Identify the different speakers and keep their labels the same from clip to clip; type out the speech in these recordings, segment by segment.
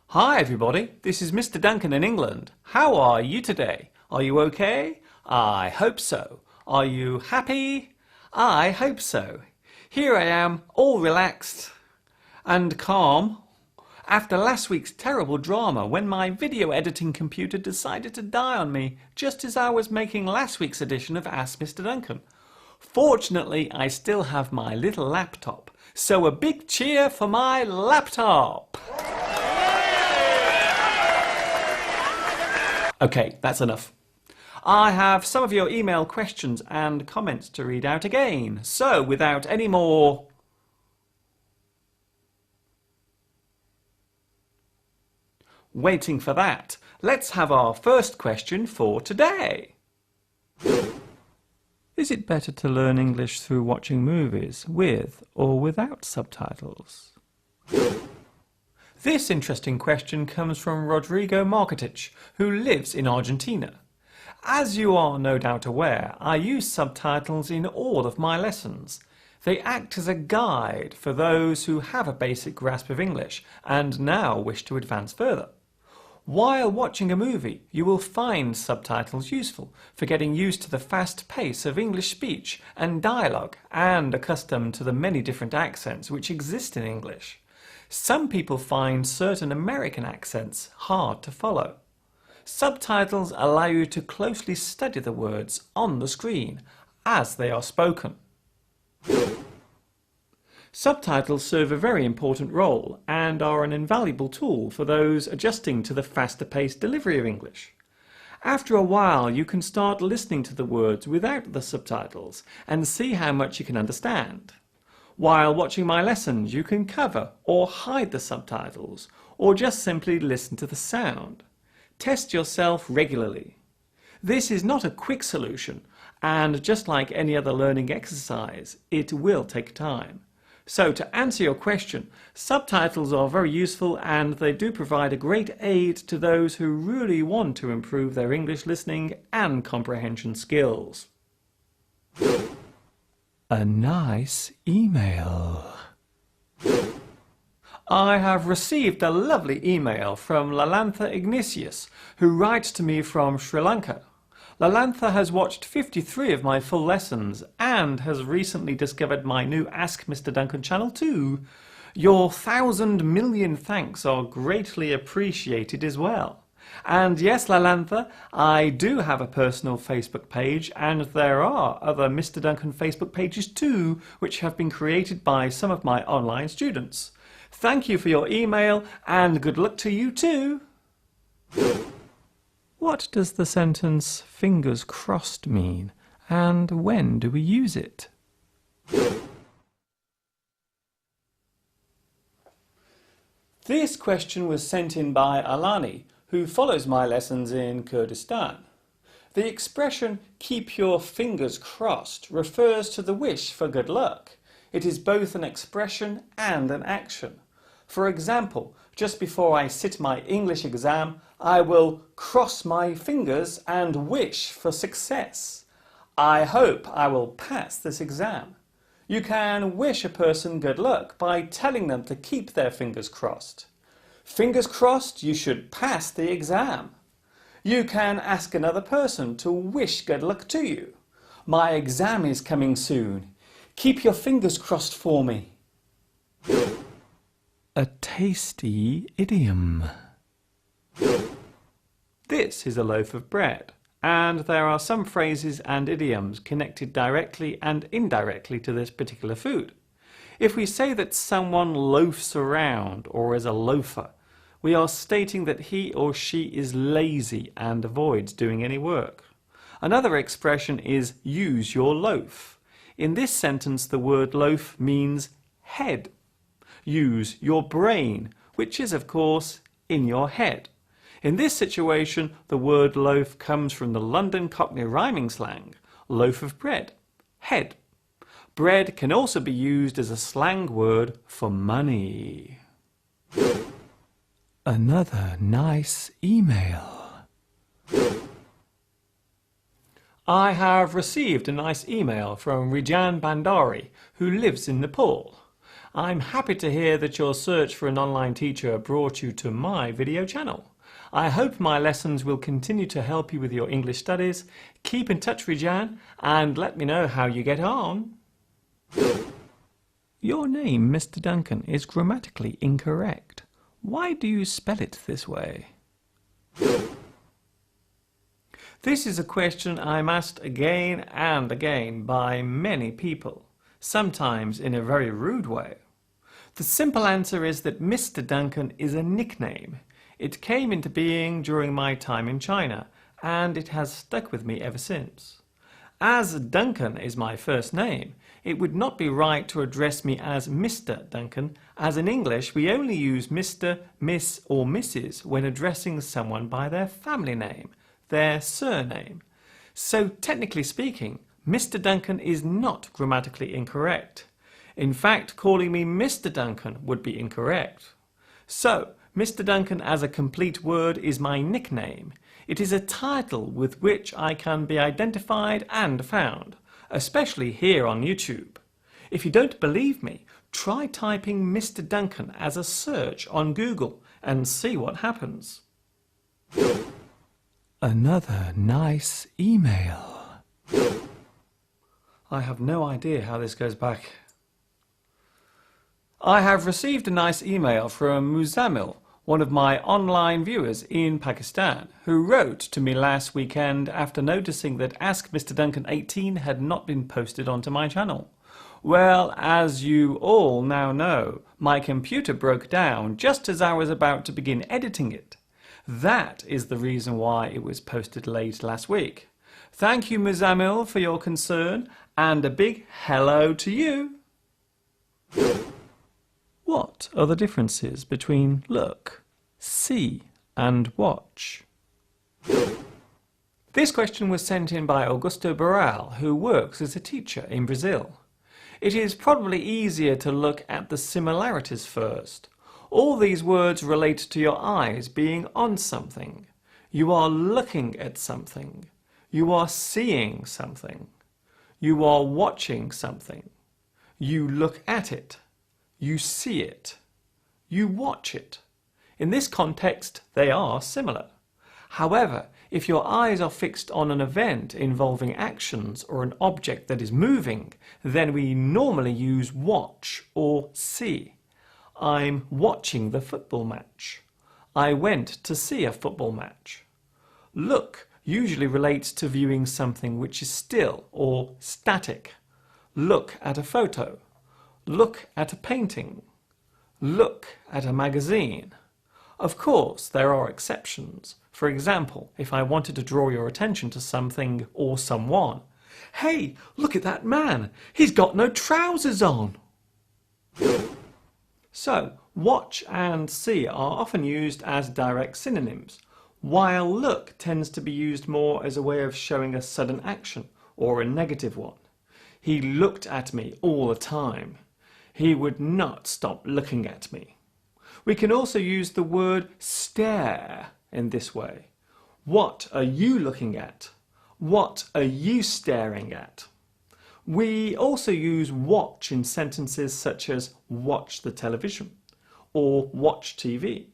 Speaker 1: Hi everybody, this is Mr Duncan in England. How are you today? Are you okay? I hope so. Are you happy? I hope so. Here I am, all relaxed and calm after last week's terrible drama when my video editing computer decided to die on me just as I was making last week's edition of Ask Mr Duncan. Fortunately, I still have my little laptop, so a big cheer for my laptop! Okay, that's enough. I have some of your email questions and comments to read out again, so without any more waiting for that, let's have our first question for today. Is it better to learn English through watching movies with or without subtitles? This interesting question comes from Rodrigo Marketic, who lives in Argentina. As you are no doubt aware, I use subtitles in all of my lessons. They act as a guide for those who have a basic grasp of English and now wish to advance further. While watching a movie, you will find subtitles useful for getting used to the fast pace of English speech and dialogue and accustomed to the many different accents which exist in English. Some people find certain American accents hard to follow. Subtitles allow you to closely study the words on the screen as they are spoken. Subtitles serve a very important role and are an invaluable tool for those adjusting to the faster-paced delivery of English. After a while, you can start listening to the words without the subtitles and see how much you can understand. While watching my lessons, you can cover or hide the subtitles, or just simply listen to the sound. Test yourself regularly. This is not a quick solution, and just like any other learning exercise, it will take time. So to answer your question, subtitles are very useful and they do provide a great aid to those who really want to improve their English listening and comprehension skills. A nice email. I have received a lovely email from Lalantha Ignatius, who writes to me from Sri Lanka. Lalantha has watched 53 of my full lessons and has recently discovered my new Ask Mr Duncan channel too. Your 1,000 million thanks are greatly appreciated as well. And yes, Lalantha, I do have a personal Facebook page, and there are other Mr Duncan Facebook pages too, which have been created by some of my online students. Thank you for your email, and good luck to you too. What does the sentence "fingers crossed" mean, and when do we use it? This question was sent in by Alani, who follows my lessons in Kurdistan. The expression "keep your fingers crossed" refers to the wish for good luck. It is both an expression and an action. For example, just before I sit my English exam, I will cross my fingers and wish for success. I hope I will pass this exam. You can wish a person good luck by telling them to keep their fingers crossed. Fingers crossed you should pass the exam. You can ask another person to wish good luck to you. My exam is coming soon. Keep your fingers crossed for me. A tasty idiom. This is a loaf of bread, and there are some phrases and idioms connected directly and indirectly to this particular food. If we say that someone loafs around or is a loafer, we are stating that he or she is lazy and avoids doing any work. Another expression is "use your loaf." In this sentence, the word loaf means head. Use your brain, which is, of course, in your head. In this situation, the word loaf comes from the London Cockney rhyming slang, loaf of bread, head. Bread can also be used as a slang word for money. Another nice email. I have received a nice email from Rijan Bandari, who lives in Nepal. I'm happy to hear that your search for an online teacher brought you to my video channel. I hope my lessons will continue to help you with your English studies. Keep in touch, Rijan, and let me know how you get on. Your name, Mr Duncan, is grammatically incorrect. Why do you spell it this way? This is a question I'm asked again and again by many people, sometimes in a very rude way. The simple answer is that Mr Duncan is a nickname. It came into being during my time in China, and it has stuck with me ever since. As Duncan is my first name, it would not be right to address me as Mr Duncan, as in English we only use Mr, Miss or Mrs. when addressing someone by their family name, their surname. So technically speaking, Mr Duncan is not grammatically incorrect. In fact, calling me Mr Duncan would be incorrect. So, Mr Duncan as a complete word is my nickname. It is a title with which I can be identified and found, especially here on YouTube. If you don't believe me, try typing Mr Duncan as a search on Google and see what happens. Another nice email. I have no idea how this goes back. I have received a nice email from Muzammil, one of my online viewers in Pakistan, who wrote to me last weekend after noticing that Ask Mr Duncan 18 had not been posted onto my channel. Well, as you all now know, my computer broke down just as I was about to begin editing it. That is the reason why it was posted late last week. Thank you, Muzammil, for your concern, and a big hello to you. What are the differences between look, see and watch? This question was sent in by Augusto Barral, who works as a teacher in Brazil. It is probably easier to look at the similarities first. All these words relate to your eyes being on something. You are looking at something. You are seeing something. You are watching something. You look at it. You see it. You watch it. In this context, they are similar. However, if your eyes are fixed on an event involving actions or an object that is moving, then we normally use watch or see. I'm watching the football match. I went to see a football match. Look usually relates to viewing something which is still or static. Look at a photo. Look at a painting. Look at a magazine. Of course, there are exceptions. For example, if I wanted to draw your attention to something or someone. Hey, look at that man! He's got no trousers on! So, watch and see are often used as direct synonyms, while look tends to be used more as a way of showing a sudden action or a negative one. He looked at me all the time. He would not stop looking at me. We can also use the word stare in this way. What are you looking at? What are you staring at? We also use watch in sentences such as watch the television or watch TV.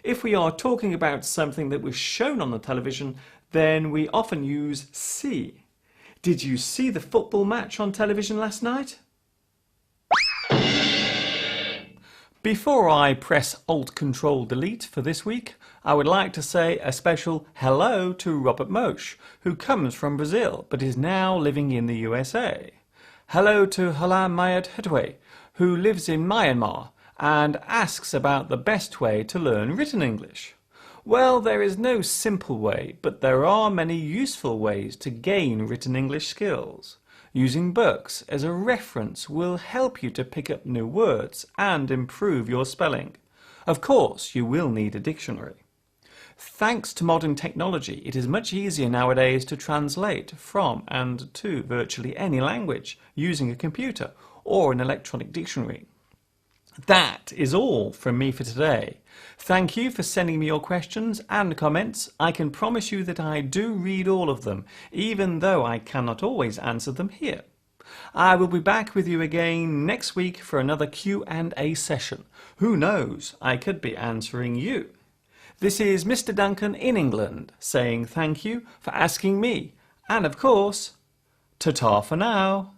Speaker 1: If we are talking about something that was shown on the television, then we often use see. Did you see the football match on television last night? Before I press Alt-Control-Delete for this week, I would like to say a special hello to Robert Mosh, who comes from Brazil but is now living in the USA. Hello to Halam Mayat Hetwe, who lives in Myanmar and asks about the best way to learn written English. Well, there is no simple way, but there are many useful ways to gain written English skills. Using books as a reference will help you to pick up new words and improve your spelling. Of course, you will need a dictionary. Thanks to modern technology, it is much easier nowadays to translate from and to virtually any language using a computer or an electronic dictionary. That is all from me for today. Thank you for sending me your questions and comments. I can promise you that I do read all of them, even though I cannot always answer them here. I will be back with you again next week for another Q&A session. Who knows, I could be answering you. This is Mr Duncan in England saying thank you for asking me, and of course, ta-ta for now.